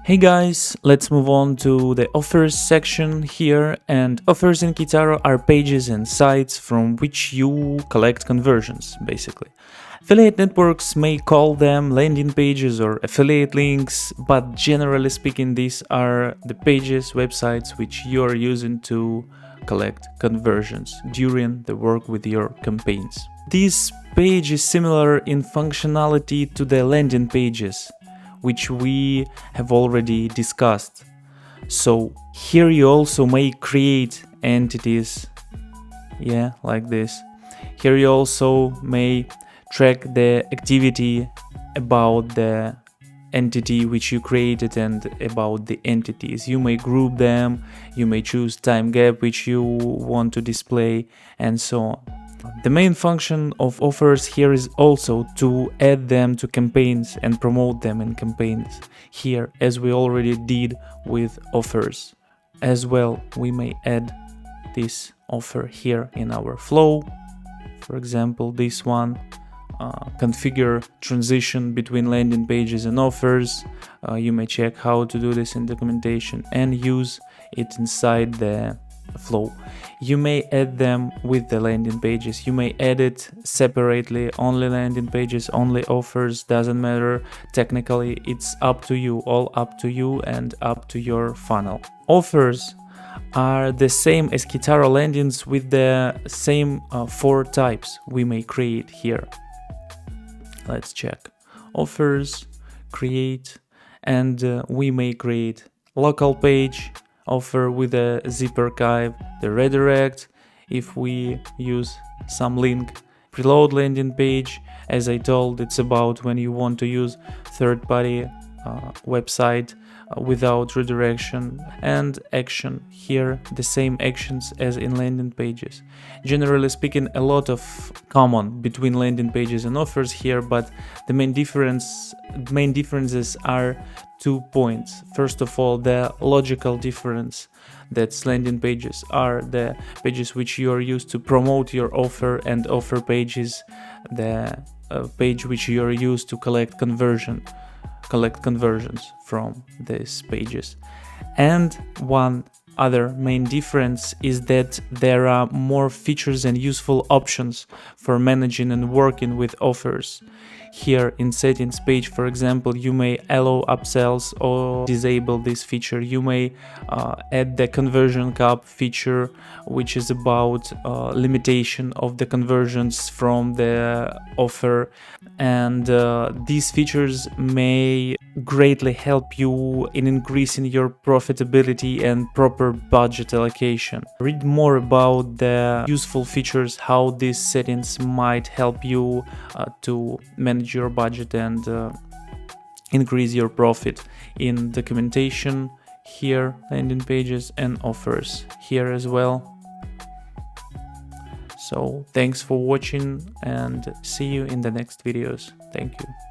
Hey guys, let's move on to the offers section here, and offers in Keitaro are pages and sites from which you collect conversions, basically. Affiliate networks may call them landing pages or affiliate links, but generally speaking these are the pages, websites which you are using to collect conversions during the work with your campaigns. This page is similar in functionality to the landing pages, which we have already discussed. So here you also may create entities, like this. Here you also may track the activity about the entity which you created and about the entities. You may group them, you may choose time gap which you want to display, and so on. The main function of offers here is also to add them to campaigns and promote them in campaigns here, as we already did with offers. As well, we may add this offer here in our flow. For example, this one, configure transition between landing pages and offers. You may check how to do this in documentation and use it inside the flow. You may add them with the landing pages, you may add it separately, only landing pages, only offers, doesn't matter. Technically it's up to you, all up to you and up to your funnel. Offers are the same as Keitaro landings with the same 4 types we may create here. Let's check. Offers, create, and we may create local page, offer with a zip archive, the redirect if we use some link, preload landing page. As I told, it's about when you want to use third-party website without redirection, and action. Here the same actions as in landing pages. Generally speaking, a lot of common between landing pages and offers here, but the main differences are 2 points. First of all, the logical difference, that landing pages are the pages which you are used to promote your offer, and offer pages the page which you are used to collect conversions from these pages. And one other main difference is that there are more features and useful options for managing and working with offers. Here in settings page, for example, you may allow upsells or disable this feature. You may add the conversion cap feature, which is about limitation of the conversions from the offer, and these features may greatly help you in increasing your profitability and proper budget allocation. Read more about the useful features, how these settings might help you to manage your budget and increase your profit in documentation here, landing pages and offers here as well. So thanks for watching and see you in the next videos. Thank you.